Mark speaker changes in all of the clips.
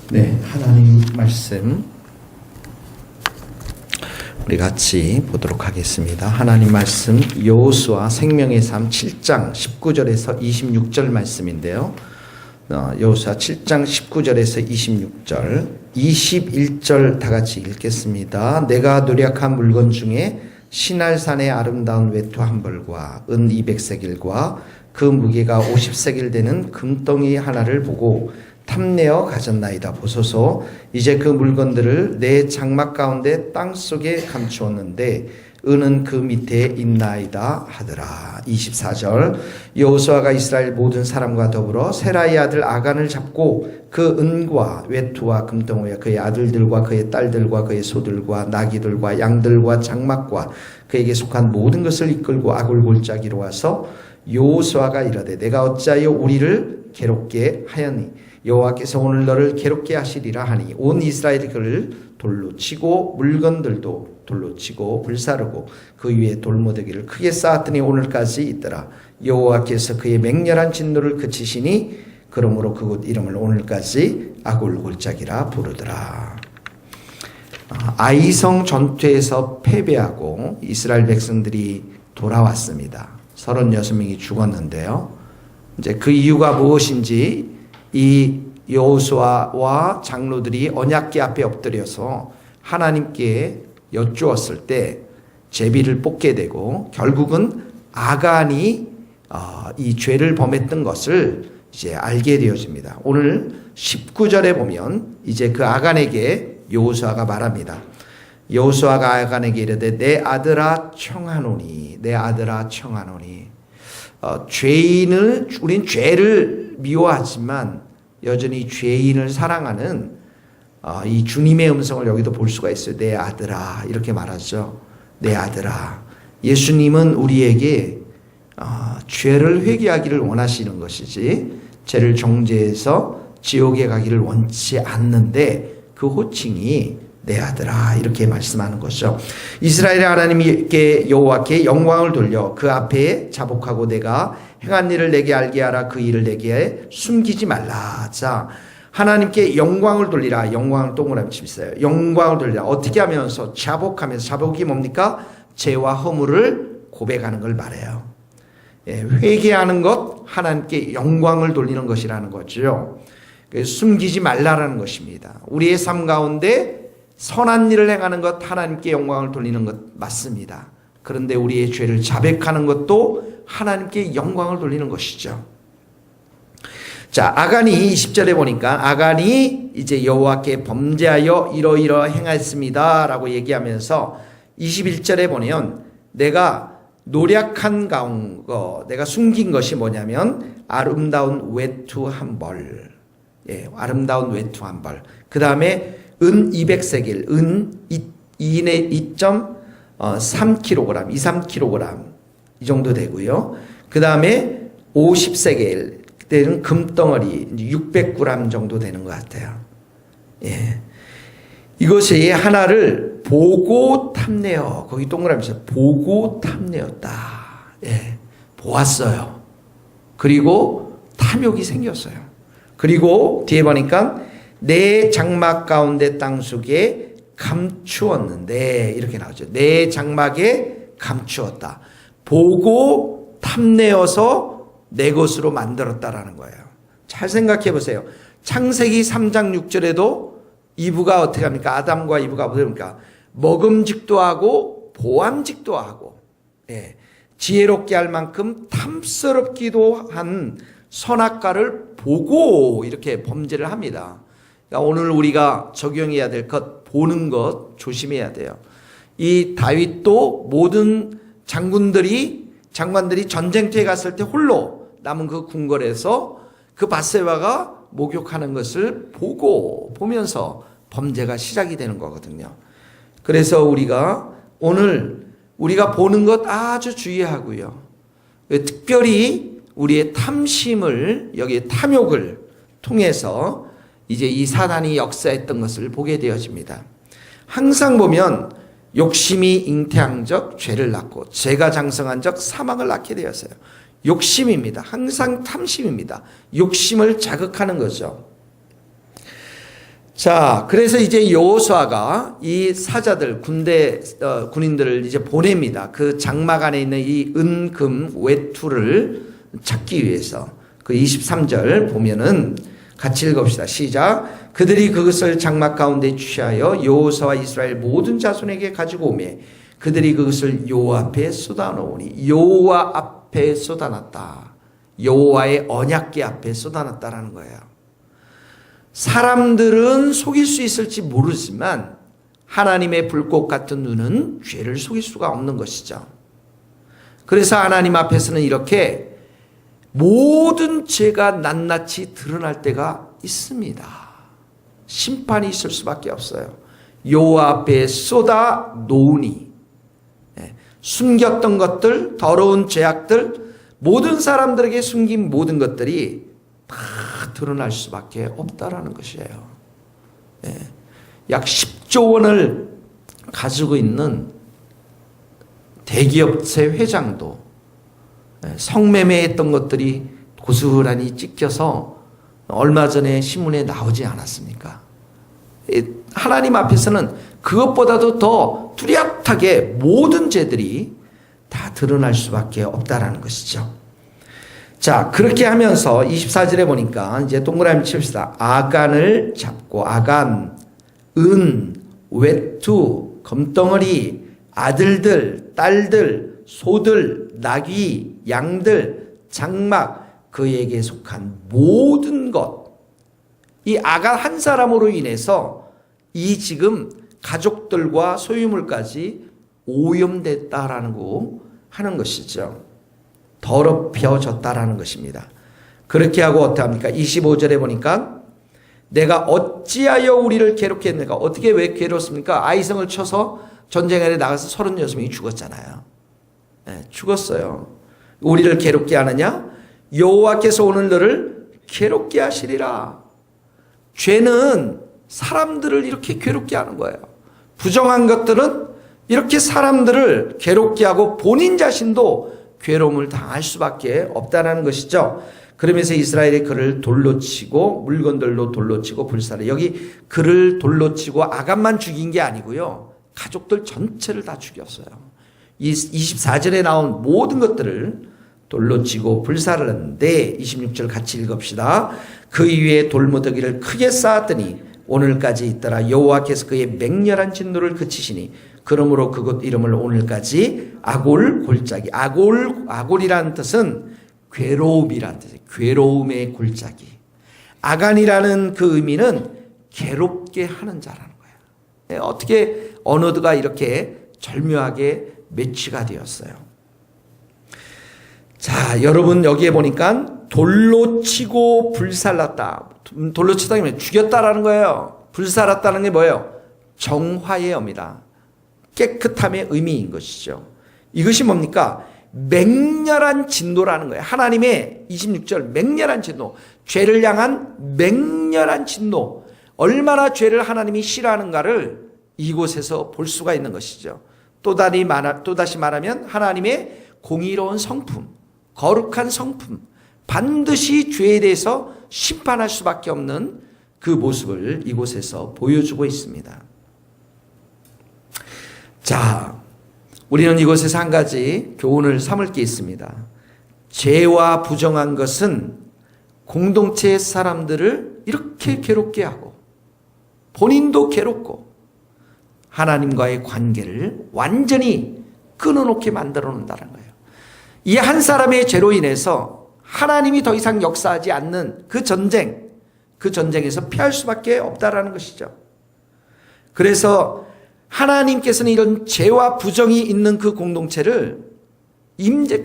Speaker 1: 네, 하나님 말씀 우리 같이 보도록 하겠습니다. 하나님 말씀 여호수아 생명의 삶 7장 19절에서 26절 말씀인데요. 여호수아 7장 19절에서 26절, 21절 다 같이 읽겠습니다. 내가 노력한 물건 중에 시날산의 아름다운 외투 한 벌과 은 200세겔과 그 무게가 50세겔 되는 금덩이 하나를 보고 탐내어 가졌나이다. 보소서, 이제 그 물건들을 내 장막 가운데 땅속에 감추었는데 은은 그 밑에 있나이다 하더라. 24절, 여호수아가 이스라엘 모든 사람과 더불어 세라의 아들 아간을 잡고 그 은과 외투와 금덩어리와 그의 아들들과 그의 딸들과 그의 소들과 나귀들과 양들과 장막과 그에게 속한 모든 것을 이끌고 아굴 골짜기로 와서 여호수아가 이르되 내가 어찌하여 우리를 괴롭게 하였니? 여호와께서 오늘 너를 괴롭게 하시리라 하니 온 이스라엘이 그를 돌로 치고 물건들도 돌로 치고 불사르고 그 위에 돌무더기를 크게 쌓았더니 오늘까지 있더라. 여호와께서 그의 맹렬한 진노를 그치시니 그러므로 그곳 이름을 오늘까지 아굴 골짜기라 부르더라. 아이성 전투에서 패배하고 이스라엘 백성들이 돌아왔습니다. 36명이 죽었는데요. 이제 그 이유가 무엇인지 이 여호수아와 장로들이 언약궤 앞에 엎드려서 하나님께 여쭈었을 때 제비를 뽑게 되고 결국은 아간이 이 죄를 범했던 것을 이제 알게 되어집니다. 오늘 19절에 보면 이제 그 아간에게 여호수아가 말합니다. 여호수아가 아간에게 이르되 내 아들아 청하노니, 내 아들아 청하노니. 우린 죄를 미워하지만 여전히 죄인을 사랑하는 이 주님의 음성을 여기도 볼 수가 있어요. 내 아들아, 이렇게 말하죠. 내 아들아. 예수님은 우리에게 죄를 회개하기를 원하시는 것이지 죄를 정죄해서 지옥에 가기를 원치 않는데 그 호칭이 내 아들아, 이렇게 말씀하는 것이죠. 이스라엘의 하나님께 여호와께 영광을 돌려 그 앞에 자복하고 내가 행한 일을 내게 알게 하라. 그 일을 내게 숨기지 말라. 자, 하나님께 영광을 돌리라. 영광을 동그라미 치셨어요. 영광을 돌리라. 어떻게 하면서? 자복하면서. 자복이 뭡니까? 죄와 허물을 고백하는 걸 말해요. 회개하는 것, 하나님께 영광을 돌리는 것이라는 거죠. 숨기지 말라라는 것입니다. 우리의 삶 가운데 선한 일을 행하는 것, 하나님께 영광을 돌리는 것 맞습니다. 그런데 우리의 죄를 자백하는 것도 하나님께 영광을 돌리는 것이죠. 자, 아간이 20절에 보니까 아간이 이제 여호와께 범죄하여 이러이러 행하였습니다 라고 얘기하면서 21절에 보면 내가 노력한 거, 내가 숨긴 것이 뭐냐면 아름다운 외투 한 벌. 아름다운 외투 한 벌. 그 다음에 은 200세겔, 은 2.3kg, 2-3kg 이 정도 되고요. 그 다음에 50세겔, 그때는 금덩어리 600g 정도 되는 것 같아요. 이것이 하나를 보고 탐내어, 거기 동그라미에서 보고 탐내었다. 보았어요. 그리고 탐욕이 생겼어요. 그리고 뒤에 보니까 내 장막 가운데 땅속에 감추었는데, 이렇게 나오죠. 내 장막에 감추었다. 보고 탐내어서 내 것으로 만들었다라는 거예요. 잘 생각해 보세요. 창세기 3장 6절에도 이브가 어떻게 합니까? 아담과 이브가 어떻게 합니까? 먹음직도 하고 보암직도 하고, 지혜롭게 할 만큼 탐스럽기도 한 선악과를 보고 이렇게 범죄를 합니다. 그러니까 오늘 우리가 적용해야 될 것, 보는 것 조심해야 돼요. 이 다윗도 모든 장관들이 전쟁터에 갔을 때 홀로 남은 그 궁궐에서 그 밧세바가 목욕하는 것을 보면서 범죄가 시작이 되는 거거든요. 그래서 오늘 우리가 보는 것 아주 주의하고요. 특별히 우리의 탐심을, 여기 탐욕을 통해서 이제 이 사단이 역사했던 것을 보게 되어집니다. 항상 보면 욕심이 잉태한 적 죄를 낳고 죄가 장성한 적 사망을 낳게 되었어요. 욕심입니다. 항상 탐심입니다. 욕심을 자극하는 거죠. 자, 그래서 이제 여호수아가 이 사자들, 군인들을 이제 보냅니다. 그 장막 안에 있는 이 은금 외투를 찾기 위해서. 그 23절 보면은 같이 읽읍시다. 시작. 그들이 그것을 장막 가운데 취하여 여호수아와 이스라엘 모든 자손에게 가지고 오매 그들이 그것을 여호와 앞에 쏟아놓으니 여호와 앞에 쏟아놨다. 여호와의 언약궤 앞에 쏟아놨다라는 거예요. 사람들은 속일 수 있을지 모르지만 하나님의 불꽃 같은 눈은 죄를 속일 수가 없는 것이죠. 그래서 하나님 앞에서는 이렇게 모든 죄가 낱낱이 드러날 때가 있습니다. 심판이 있을 수밖에 없어요. 여호와 앞에 쏟아 놓으니 숨겼던 것들, 더러운 죄악들, 모든 사람들에게 숨긴 모든 것들이 다 드러날 수밖에 없다라는 것이에요. 약 10조 원을 가지고 있는 대기업체 회장도 성매매했던 것들이 고스란히 찍혀서 얼마 전에 신문에 나오지 않았습니까? 하나님 앞에서는 그것보다도 더 뚜렷하게 모든 죄들이 다 드러날 수밖에 없다라는 것이죠. 자, 그렇게 하면서 24절에 보니까 이제 동그라미 칩시다. 아간을 잡고 아간, 은, 외투, 검덩어리, 아들들, 딸들, 소들, 나귀, 양들, 장막, 그에게 속한 모든 것. 이 아간 한 사람으로 인해서 이 지금 가족들과 소유물까지 오염됐다라는 거 하는 것이죠. 더럽혀졌다라는 것입니다. 그렇게 하고 어떻게 합니까? 25절에 보니까 내가 어찌하여 우리를 괴롭게 했는가? 어떻게 왜 괴롭습니까? 아이성을 쳐서 전쟁에 나가서 36명이 죽었잖아요. 죽었어요. 우리를 괴롭게 하느냐? 여호와께서 오늘 너를 괴롭게 하시리라. 죄는 사람들을 이렇게 괴롭게 하는 거예요. 부정한 것들은 이렇게 사람들을 괴롭게 하고 본인 자신도 괴로움을 당할 수밖에 없다는 것이죠. 그러면서 이스라엘이 그를 돌로 치고 물건들로 돌로 치고 불살해. 여기 그를 돌로 치고 아간만 죽인 게 아니고요. 가족들 전체를 다 죽였어요. 24절에 나온 모든 것들을 돌로 치고 불살을 했는데 26절 같이 읽읍시다. 그 위에 돌무더기를 크게 쌓았더니 오늘까지 있더라. 여호와께서 그의 맹렬한 진노를 그치시니 그러므로 그곳 이름을 오늘까지 아골 골짜기. 아골이라는 뜻은 괴로움이라는 뜻이에요. 괴로움의 골짜기. 아간이라는 그 의미는 괴롭게 하는 자라는 거예요. 어떻게 언어가 이렇게 절묘하게 매치가 되었어요. 자, 여러분 여기에 보니까 돌로 치고 불살랐다. 돌로 치다 보면 죽였다라는 거예요. 불살랐다는 게 뭐예요? 정화의 의미다. 깨끗함의 의미인 것이죠. 이것이 뭡니까? 맹렬한 진노라는 거예요. 하나님의 26절 맹렬한 진노. 죄를 향한 맹렬한 진노. 얼마나 죄를 하나님이 싫어하는가를 이곳에서 볼 수가 있는 것이죠. 또다시 말하면 하나님의 공의로운 성품, 거룩한 성품, 반드시 죄에 대해서 심판할 수밖에 없는 그 모습을 이곳에서 보여주고 있습니다. 자, 우리는 이곳에서 한 가지 교훈을 삼을 게 있습니다. 죄와 부정한 것은 공동체의 사람들을 이렇게 괴롭게 하고 본인도 괴롭고 하나님과의 관계를 완전히 끊어놓게 만들어 놓는다는 거예요. 이 한 사람의 죄로 인해서 하나님이 더 이상 역사하지 않는 그 전쟁에서 피할 수밖에 없다라는 것이죠. 그래서 하나님께서는 이런 죄와 부정이 있는 그 공동체를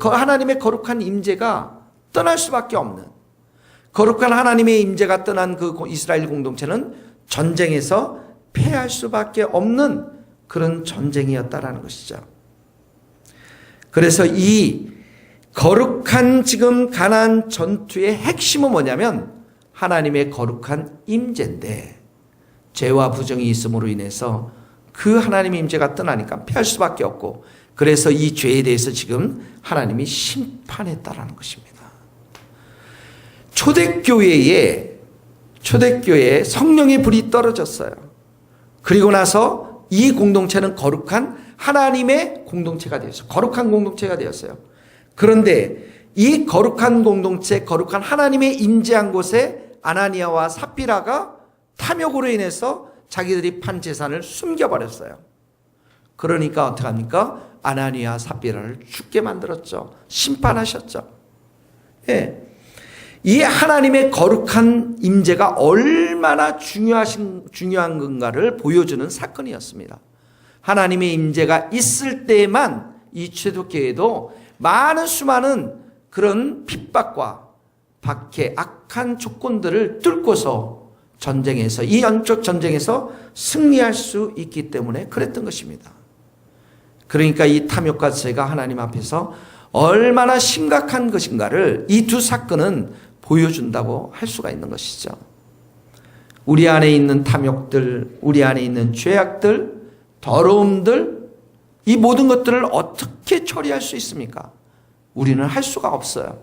Speaker 1: 하나님의 거룩한 임재가 떠날 수밖에 없는, 거룩한 하나님의 임재가 떠난 그 이스라엘 공동체는 전쟁에서 패할 수밖에 없는 그런 전쟁이었다라는 것이죠. 그래서 이 거룩한 지금 가나안 전투의 핵심은 뭐냐면 하나님의 거룩한 임재인데, 죄와 부정이 있음으로 인해서 그 하나님의 임재가 떠나니까 피할 수밖에 없고, 그래서 이 죄에 대해서 지금 하나님이 심판했다라는 것입니다. 초대교회의 초대교회에 성령의 불이 떨어졌어요. 그리고 나서 이 공동체는 거룩한 하나님의 공동체가 되었어요. 거룩한 공동체가 되었어요. 그런데 이 거룩한 공동체, 거룩한 하나님의 임재한 곳에 아나니아와 삽비라가 탐욕으로 인해서 자기들이 판 재산을 숨겨버렸어요. 그러니까 어떡합니까? 아나니아 삽비라를 죽게 만들었죠. 심판하셨죠. 예. 이 하나님의 거룩한 임재가 얼마나 중요한 건가를 보여주는 사건이었습니다. 하나님의 임재가 있을 때에만 이 초대교회도 많은 수많은 그런 핍박과 박해, 악한 조건들을 뚫고서 전쟁에서, 이 영적 전쟁에서 승리할 수 있기 때문에 그랬던 것입니다. 그러니까 이 탐욕과 죄가 하나님 앞에서 얼마나 심각한 것인가를 이 두 사건은 보여준다고 할 수가 있는 것이죠. 우리 안에 있는 탐욕들, 우리 안에 있는 죄악들, 더러움들, 이 모든 것들을 어떻게 처리할 수 있습니까? 우리는 할 수가 없어요.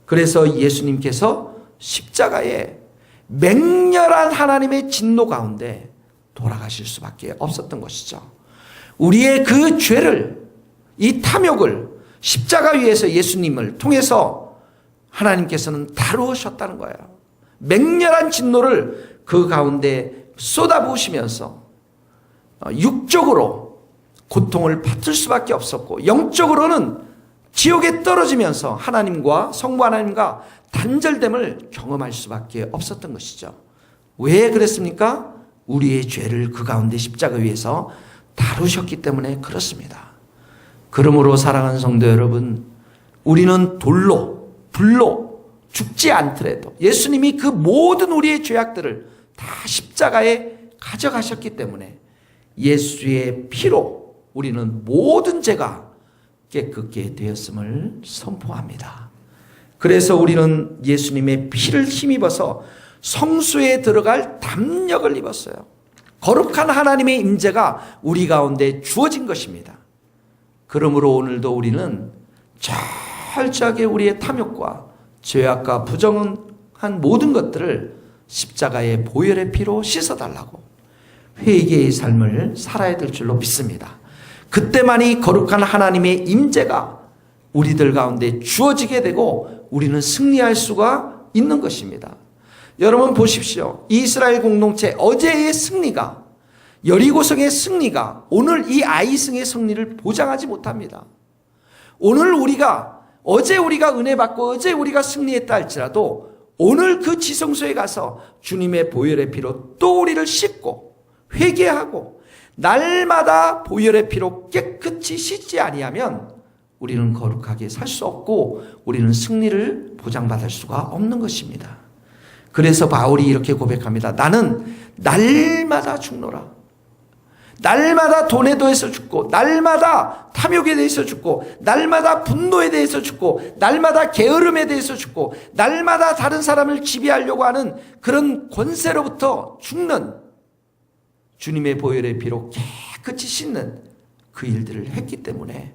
Speaker 1: 그래서 예수님께서 십자가에 맹렬한 하나님의 진노 가운데 돌아가실 수밖에 없었던 것이죠. 우리의 그 죄를, 이 탐욕을 십자가 위에서 예수님을 통해서 하나님께서는 다루셨다는 거예요. 맹렬한 진노를 그 가운데 쏟아부으시면서 육적으로 고통을 받을 수밖에 없었고, 영적으로는 지옥에 떨어지면서 하나님과 성부 하나님과 단절됨을 경험할 수밖에 없었던 것이죠. 왜 그랬습니까? 우리의 죄를 그 가운데 십자가 위에서 다루셨기 때문에 그렇습니다. 그러므로 사랑하는 성도 여러분, 우리는 돌로, 불로 죽지 않더라도 예수님이 그 모든 우리의 죄악들을 다 십자가에 가져가셨기 때문에 예수의 피로 우리는 모든 죄가 깨끗게 되었음을 선포합니다. 그래서 우리는 예수님의 피를 힘입어서 성수에 들어갈 담력을 입었어요. 거룩한 하나님의 임재가 우리 가운데 주어진 것입니다. 그러므로 오늘도 우리는 철저하게 우리의 탐욕과 죄악과 부정한 모든 것들을 십자가의 보혈의 피로 씻어달라고 회개의 삶을 살아야 될 줄로 믿습니다. 그때만이 거룩한 하나님의 임재가 우리들 가운데 주어지게 되고 우리는 승리할 수가 있는 것입니다. 여러분 보십시오. 이스라엘 공동체 어제의 승리가, 여리고성의 승리가 오늘 이 아이성의 승리를 보장하지 못합니다. 오늘 어제 우리가 은혜 받고 어제 우리가 승리했다 할지라도 오늘 그 지성소에 가서 주님의 보혈의 피로 또 우리를 씻고 회개하고 날마다 보혈의 피로 깨끗이 씻지 아니하면 우리는 거룩하게 살 수 없고 우리는 승리를 보장받을 수가 없는 것입니다. 그래서 바울이 이렇게 고백합니다. 나는 날마다 죽노라. 날마다 돈에 대해서 죽고, 날마다 탐욕에 대해서 죽고, 날마다 분노에 대해서 죽고, 날마다 게으름에 대해서 죽고, 날마다 다른 사람을 지배하려고 하는 그런 권세로부터 죽는 주님의 보혈의 피로 깨끗이 씻는 그 일들을 했기 때문에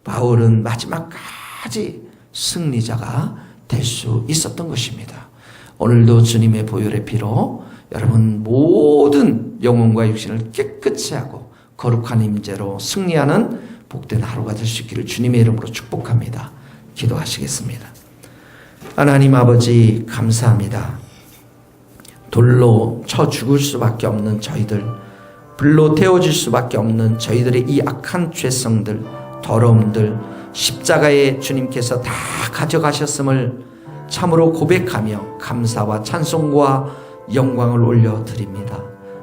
Speaker 1: 바울은 마지막까지 승리자가 될 수 있었던 것입니다. 오늘도 주님의 보혈의 피로 여러분 모든 영혼과 육신을 깨끗이 하고 거룩한 임재로 승리하는 복된 하루가 될 수 있기를 주님의 이름으로 축복합니다. 기도하시겠습니다. 하나님 아버지 감사합니다. 돌로 쳐 죽을 수밖에 없는 저희들, 불로 태워질 수밖에 없는 저희들의 이 악한 죄성들, 더러움들 십자가에 주님께서 다 가져가셨음을 참으로 고백하며 감사와 찬송과 영광을 올려드립니다.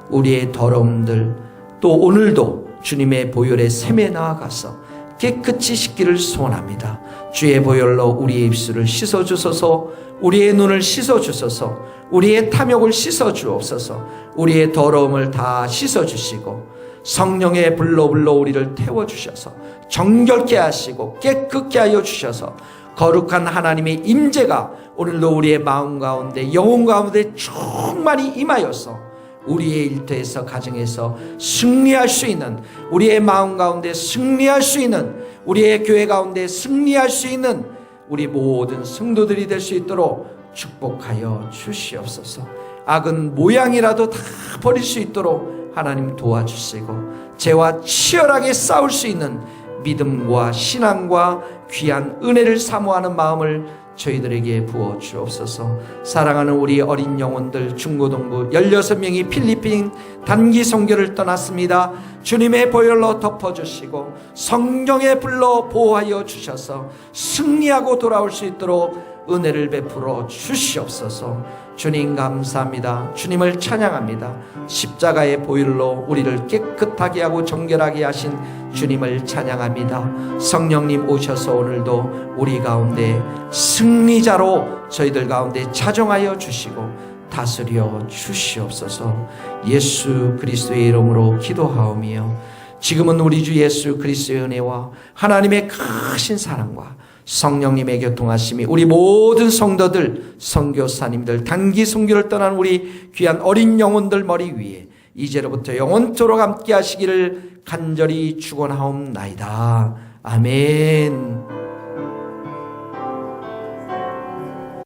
Speaker 1: 우리의 더러움들 또 오늘도 주님의 보혈의 샘에 나아가서 깨끗이 씻기를 소원합니다. 주의 보혈로 우리의 입술을 씻어주소서, 우리의 눈을 씻어주소서, 우리의 탐욕을 씻어주옵소서, 우리의 더러움을 다 씻어주시고 성령의 불로 우리를 태워주셔서 정결케 하시고 깨끗게 하여 주셔서 거룩한 하나님의 임재가 오늘도 우리의 마음 가운데 영혼 가운데 충만히 임하여서 우리의 일터에서 가정에서 승리할 수 있는, 우리의 마음 가운데 승리할 수 있는, 우리의 교회 가운데 승리할 수 있는 우리 모든 성도들이 될 수 있도록 축복하여 주시옵소서. 악은 모양이라도 다 버릴 수 있도록 하나님 도와주시고 죄와 치열하게 싸울 수 있는 믿음과 신앙과 귀한 은혜를 사모하는 마음을 저희들에게 부어 주옵소서. 사랑하는 우리 어린 영혼들 중고등부 16명이 필리핀 단기 선교를 떠났습니다. 주님의 보혈로 덮어주시고 성령의 불로 보호하여 주셔서 승리하고 돌아올 수 있도록 은혜를 베풀어 주시옵소서. 주님 감사합니다. 주님을 찬양합니다. 십자가의 보혈로 우리를 깨끗하게 하고 정결하게 하신 주님을 찬양합니다. 성령님 오셔서 오늘도 우리 가운데 승리자로 저희들 가운데 차정하여 주시고 다스려 주시옵소서. 예수 그리스도의 이름으로 기도하오며 지금은 우리 주 예수 그리스도의 은혜와 하나님의 크신 사랑과 성령님의 교통하심이 우리 모든 성도들, 선교사님들, 단기 선교를 떠난 우리 귀한 어린 영혼들 머리 위에 이제로부터 영원토록 함께 하시기를 간절히 축원하옵나이다. 아멘.